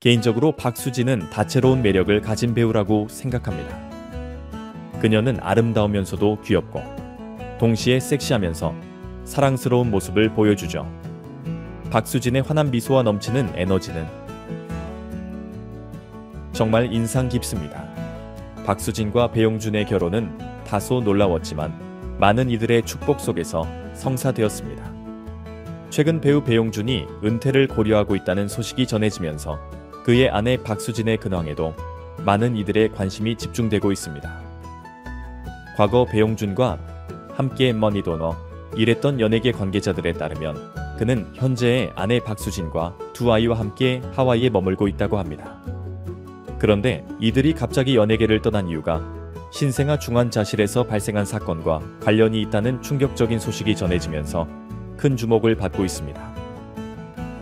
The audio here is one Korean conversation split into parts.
개인적으로 박수진은 다채로운 매력을 가진 배우라고 생각합니다. 그녀는 아름다우면서도 귀엽고 동시에 섹시하면서 사랑스러운 모습을 보여주죠. 박수진의 환한 미소와 넘치는 에너지는 정말 인상 깊습니다. 박수진과 배용준의 결혼은 다소 놀라웠지만 많은 이들의 축복 속에서 성사되었습니다. 최근 배우 배용준이 은퇴를 고려하고 있다는 소식이 전해지면서 그의 아내 박수진의 근황에도 많은 이들의 관심이 집중되고 있습니다. 과거 배용준과 함께 머니도너 일했던 연예계 관계자들에 따르면 그는 현재의 아내 박수진과 두 아이와 함께 하와이에 머물고 있다고 합니다. 그런데 이들이 갑자기 연예계를 떠난 이유가 신생아 중환자실에서 발생한 사건과 관련이 있다는 충격적인 소식이 전해지면서 큰 주목을 받고 있습니다.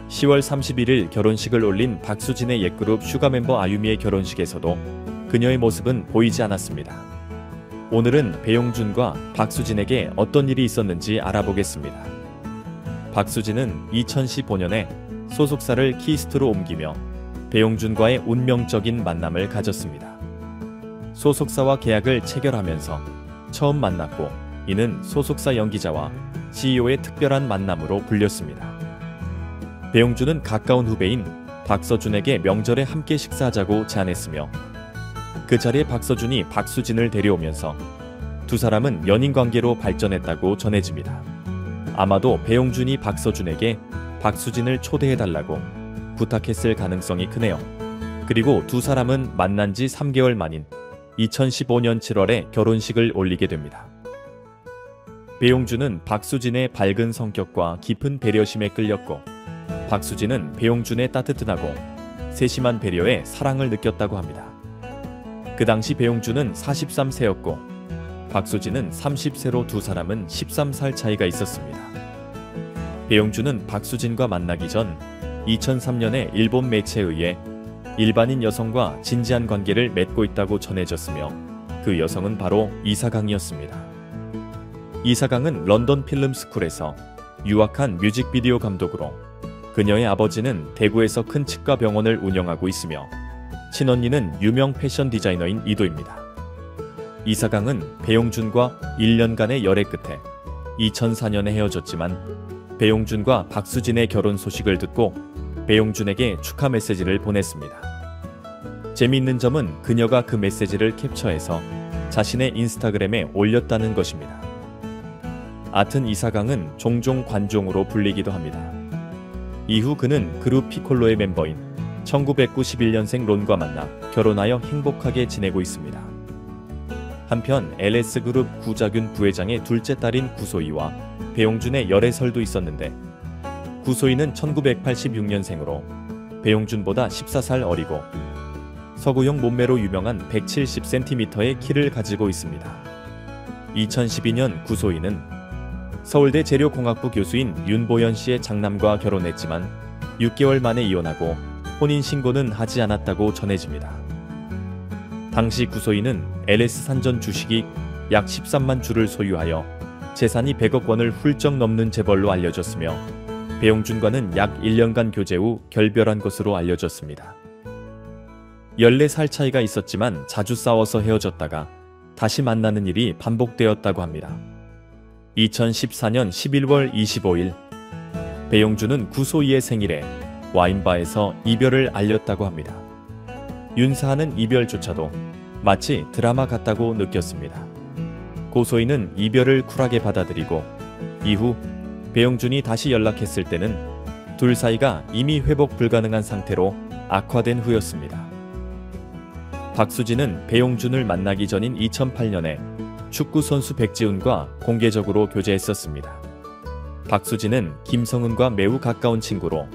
10월 31일 결혼식을 올린 박수진의 옛그룹 슈가 멤버 아유미의 결혼식에서도 그녀의 모습은 보이지 않았습니다. 오늘은 배용준과 박수진에게 어떤 일이 있었는지 알아보겠습니다. 박수진은 2015년에 소속사를 키스트로 옮기며 배용준과의 운명적인 만남을 가졌습니다. 소속사와 계약을 체결하면서 처음 만났고 이는 소속사 연기자와 CEO의 특별한 만남으로 불렸습니다. 배용준은 가까운 후배인 박서준에게 명절에 함께 식사하자고 제안했으며 그 자리에 박서준이 박수진을 데려오면서 두 사람은 연인 관계로 발전했다고 전해집니다. 아마도 배용준이 박서준에게 박수진을 초대해달라고 부탁했을 가능성이 크네요. 그리고 두 사람은 만난 지 3개월 만인 2015년 7월에 결혼식을 올리게 됩니다. 배용준은 박수진의 밝은 성격과 깊은 배려심에 끌렸고 박수진은 배용준의 따뜻하고 세심한 배려에 사랑을 느꼈다고 합니다. 그 당시 배용준은 43세였고 박수진은 30세로 두 사람은 13살 차이가 있었습니다. 배용준은 박수진과 만나기 전 2003년에 일본 매체에 의해 일반인 여성과 진지한 관계를 맺고 있다고 전해졌으며 그 여성은 바로 이사강이었습니다. 이사강은 런던 필름스쿨에서 유학한 뮤직비디오 감독으로 그녀의 아버지는 대구에서 큰 치과 병원을 운영하고 있으며 친언니는 유명 패션 디자이너인 이도입니다. 이사강은 배용준과 1년간의 열애 끝에 2004년에 헤어졌지만 배용준과 박수진의 결혼 소식을 듣고 배용준에게 축하 메시지를 보냈습니다. 재미있는 점은 그녀가 그 메시지를 캡처해서 자신의 인스타그램에 올렸다는 것입니다. 아튼 이사강은 종종 관종으로 불리기도 합니다. 이후 그는 그룹 피콜로의 멤버인 1991년생 론과 만나 결혼하여 행복하게 지내고 있습니다. 한편 LS그룹 구자균 부회장의 둘째 딸인 구소희와 배용준의 열애설도 있었는데 구소희는 1986년생으로 배용준보다 14살 어리고 서구형 몸매로 유명한 170cm의 키를 가지고 있습니다. 2012년 구소희는 서울대 재료공학부 교수인 윤보현 씨의 장남과 결혼했지만 6개월 만에 이혼하고 혼인신고는 하지 않았다고 전해집니다. 당시 구소희는 LS산전 주식이 약 13만 주를 소유하여 재산이 100억 원을 훌쩍 넘는 재벌로 알려졌으며 배용준과는 약 1년간 교제 후 결별한 것으로 알려졌습니다. 14살 차이가 있었지만 자주 싸워서 헤어졌다가 다시 만나는 일이 반복되었다고 합니다. 2014년 11월 25일 배용준은 구소희의 생일에 와인바에서 이별을 알렸다고 합니다. 윤사하는 이별조차도 마치 드라마 같다고 느꼈습니다. 구소희는 이별을 쿨하게 받아들이고 이후 배용준이 다시 연락했을 때는 둘 사이가 이미 회복 불가능한 상태로 악화된 후였습니다. 박수진은 배용준을 만나기 전인 2008년에 축구선수 백지훈과 공개적으로 교제했었습니다. 박수진은 김성은과 매우 가까운 친구로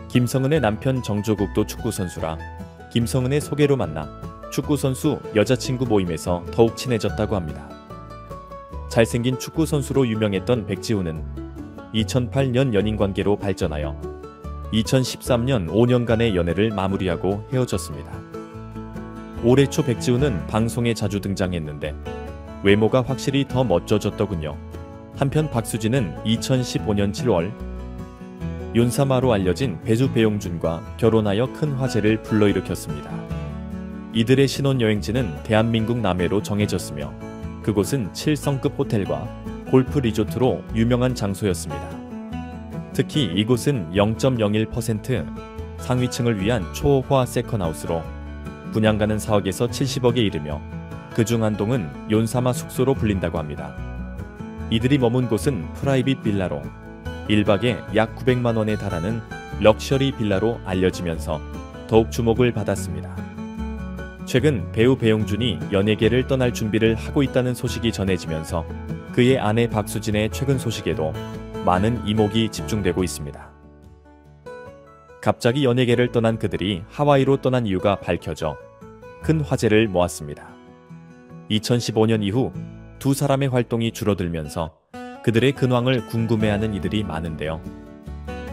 김성은의 남편 정조국도 축구선수라 김성은의 소개로 만나 축구선수 여자친구 모임에서 더욱 친해졌다고 합니다. 잘생긴 축구선수로 유명했던 백지훈은 2008년 연인관계로 발전하여 2013년 5년간의 연애를 마무리하고 헤어졌습니다. 올해 초 백지훈은 방송에 자주 등장했는데 외모가 확실히 더 멋져졌더군요. 한편 박수진은 2015년 7월 윤사마로 알려진 배주 배용준과 결혼하여 큰 화제를 불러일으켰습니다. 이들의 신혼여행지는 대한민국 남해로 정해졌으며 그곳은 7성급 호텔과 골프 리조트로 유명한 장소였습니다. 특히 이곳은 0.01% 상위층을 위한 초호화 세컨하우스로 분양가는 4억에서 70억에 이르며 그중 한 동은 윤사마 숙소로 불린다고 합니다. 이들이 머문 곳은 프라이빗 빌라로 1박에 약 900만 원에 달하는 럭셔리 빌라로 알려지면서 더욱 주목을 받았습니다. 최근 배우 배용준이 연예계를 떠날 준비를 하고 있다는 소식이 전해지면서 그의 아내 박수진의 최근 소식에도 많은 이목이 집중되고 있습니다. 갑자기 연예계를 떠난 그들이 하와이로 떠난 이유가 밝혀져 큰 화제를 모았습니다. 2015년 이후 두 사람의 활동이 줄어들면서 그들의 근황을 궁금해하는 이들이 많은데요.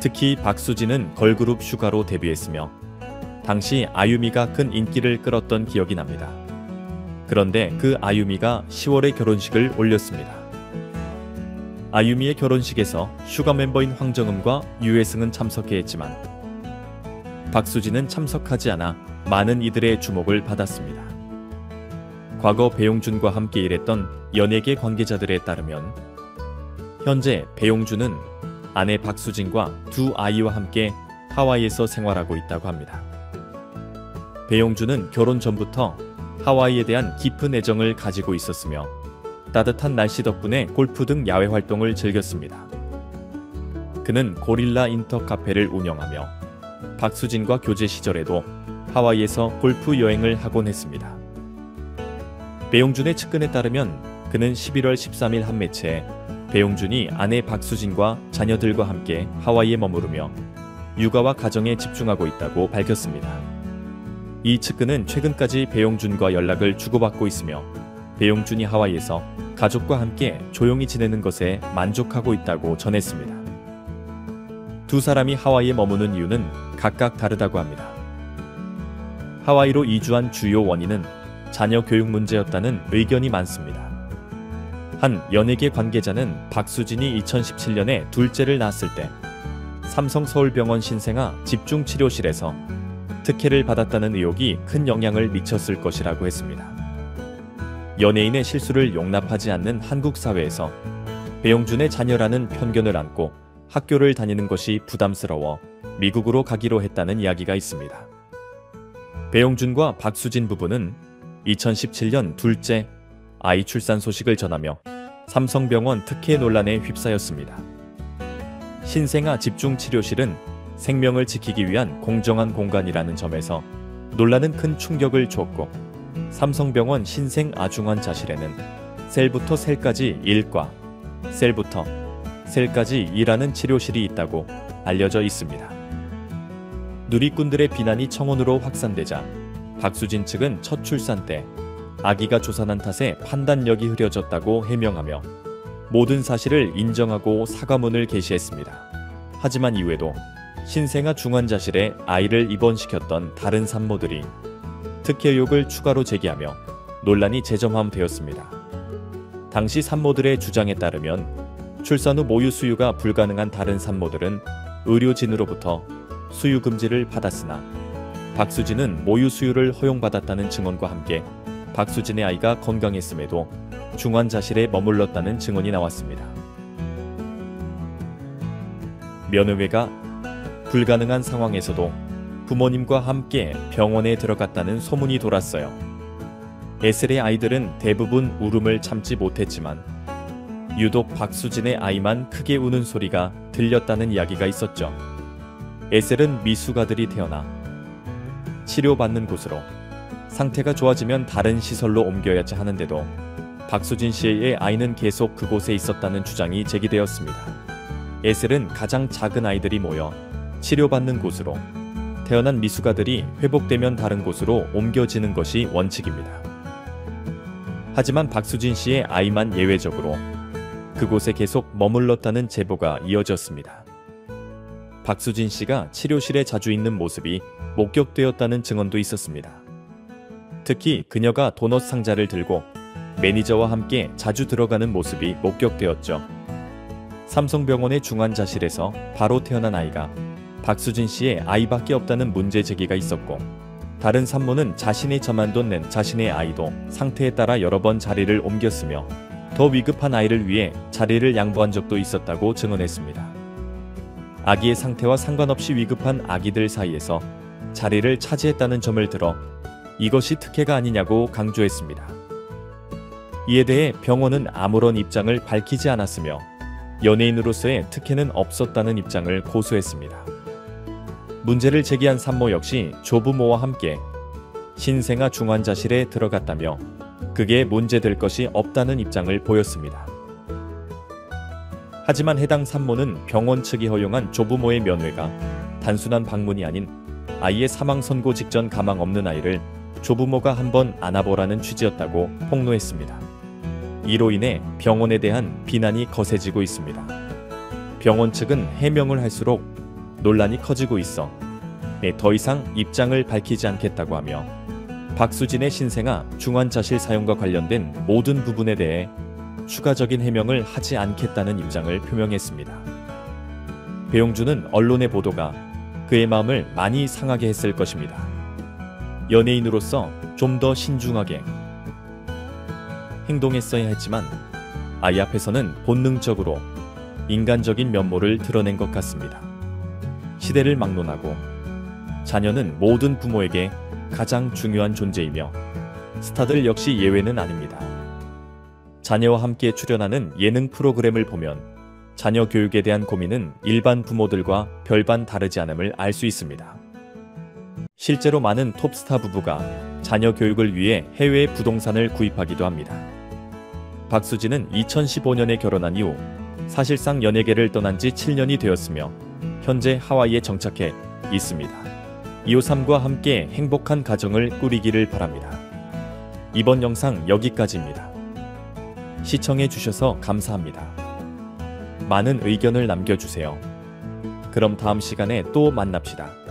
특히 박수진은 걸그룹 슈가로 데뷔했으며 당시 아유미가 큰 인기를 끌었던 기억이 납니다. 그런데 그 아유미가 10월에 결혼식을 올렸습니다. 아유미의 결혼식에서 슈가 멤버인 황정음과 유해승은 참석해 했지만 박수진은 참석하지 않아 많은 이들의 주목을 받았습니다. 과거 배용준과 함께 일했던 연예계 관계자들에 따르면 현재 배용준은 아내 박수진과 두 아이와 함께 하와이에서 생활하고 있다고 합니다. 배용준은 결혼 전부터 하와이에 대한 깊은 애정을 가지고 있었으며 따뜻한 날씨 덕분에 골프 등 야외 활동을 즐겼습니다. 그는 고릴라 인터 카페를 운영하며 박수진과 교제 시절에도 하와이에서 골프 여행을 하곤 했습니다. 배용준의 측근에 따르면 그는 11월 13일 한 매체에 배용준이 아내 박수진과 자녀들과 함께 하와이에 머무르며 육아와 가정에 집중하고 있다고 밝혔습니다. 이 측근은 최근까지 배용준과 연락을 주고받고 있으며 배용준이 하와이에서 가족과 함께 조용히 지내는 것에 만족하고 있다고 전했습니다. 두 사람이 하와이에 머무는 이유는 각각 다르다고 합니다. 하와이로 이주한 주요 원인은 자녀 교육 문제였다는 의견이 많습니다. 한 연예계 관계자는 박수진이 2017년에 둘째를 낳았을 때 삼성서울병원 신생아 집중치료실에서 특혜를 받았다는 의혹이 큰 영향을 미쳤을 것이라고 했습니다. 연예인의 실수를 용납하지 않는 한국 사회에서 배용준의 자녀라는 편견을 안고 학교를 다니는 것이 부담스러워 미국으로 가기로 했다는 이야기가 있습니다. 배용준과 박수진 부부는 2017년 둘째 아이 출산 소식을 전하며 삼성병원 특혜 논란에 휩싸였습니다. 신생아 집중치료실은 생명을 지키기 위한 공정한 공간이라는 점에서 논란은 큰 충격을 줬고 삼성병원 신생아중환자실에는 셀부터 셀까지 1과 셀부터 셀까지 2라는 치료실이 있다고 알려져 있습니다. 누리꾼들의 비난이 청원으로 확산되자 박수진 측은 첫 출산 때 아기가 조산한 탓에 판단력이 흐려졌다고 해명하며 모든 사실을 인정하고 사과문을 게시했습니다. 하지만 이후에도 신생아 중환자실에 아이를 입원시켰던 다른 산모들이 특혜 의혹을 추가로 제기하며 논란이 재점화되었습니다. 당시 산모들의 주장에 따르면 출산 후 모유 수유가 불가능한 다른 산모들은 의료진으로부터 수유 금지를 받았으나 박수진은 모유 수유를 허용받았다는 증언과 함께 박수진의 아이가 건강했음에도 중환자실에 머물렀다는 증언이 나왔습니다. 면회가 불가능한 상황에서도 부모님과 함께 병원에 들어갔다는 소문이 돌았어요. 에셀의 아이들은 대부분 울음을 참지 못했지만 유독 박수진의 아이만 크게 우는 소리가 들렸다는 이야기가 있었죠. 에셀은 미숙아들이 태어나 치료받는 곳으로 상태가 좋아지면 다른 시설로 옮겨야지 하는데도 박수진 씨의 아이는 계속 그곳에 있었다는 주장이 제기되었습니다. 에셀은 가장 작은 아이들이 모여 치료받는 곳으로, 태어난 미숙아들이 회복되면 다른 곳으로 옮겨지는 것이 원칙입니다. 하지만 박수진 씨의 아이만 예외적으로 그곳에 계속 머물렀다는 제보가 이어졌습니다. 박수진 씨가 치료실에 자주 있는 모습이 목격되었다는 증언도 있었습니다. 특히 그녀가 도넛 상자를 들고 매니저와 함께 자주 들어가는 모습이 목격되었죠. 삼성병원의 중환자실에서 바로 태어난 아이가 박수진 씨의 아이밖에 없다는 문제 제기가 있었고, 다른 산모는 자신이 저만돈 낸 자신의 아이도 상태에 따라 여러 번 자리를 옮겼으며 더 위급한 아이를 위해 자리를 양보한 적도 있었다고 증언했습니다. 아기의 상태와 상관없이 위급한 아기들 사이에서 자리를 차지했다는 점을 들어 이것이 특혜가 아니냐고 강조했습니다. 이에 대해 병원은 아무런 입장을 밝히지 않았으며 연예인으로서의 특혜는 없었다는 입장을 고수했습니다. 문제를 제기한 산모 역시 조부모와 함께 신생아 중환자실에 들어갔다며 그게 문제될 것이 없다는 입장을 보였습니다. 하지만 해당 산모는 병원 측이 허용한 조부모의 면회가 단순한 방문이 아닌 아이의 사망 선고 직전 가망 없는 아이를 조부모가 한번 안아보라는 취지였다고 폭로했습니다. 이로 인해 병원에 대한 비난이 거세지고 있습니다. 병원 측은 해명을 할수록 논란이 커지고 있어 더 이상 입장을 밝히지 않겠다고 하며 박수진의 신생아 중환자실 사용과 관련된 모든 부분에 대해 추가적인 해명을 하지 않겠다는 입장을 표명했습니다. 배용준은 언론의 보도가 그의 마음을 많이 상하게 했을 것입니다. 연예인으로서 좀 더 신중하게 행동했어야 했지만 아이 앞에서는 본능적으로 인간적인 면모를 드러낸 것 같습니다. 시대를 막론하고 자녀는 모든 부모에게 가장 중요한 존재이며 스타들 역시 예외는 아닙니다. 자녀와 함께 출연하는 예능 프로그램을 보면 자녀 교육에 대한 고민은 일반 부모들과 별반 다르지 않음을 알 수 있습니다. 실제로 많은 톱스타 부부가 자녀 교육을 위해 해외 부동산을 구입하기도 합니다. 박수진은 2015년에 결혼한 이후 사실상 연예계를 떠난 지 7년이 되었으며 현재 하와이에 정착해 있습니다. 이호삼과 함께 행복한 가정을 꾸리기를 바랍니다. 이번 영상 여기까지입니다. 시청해주셔서 감사합니다. 많은 의견을 남겨주세요. 그럼 다음 시간에 또 만납시다.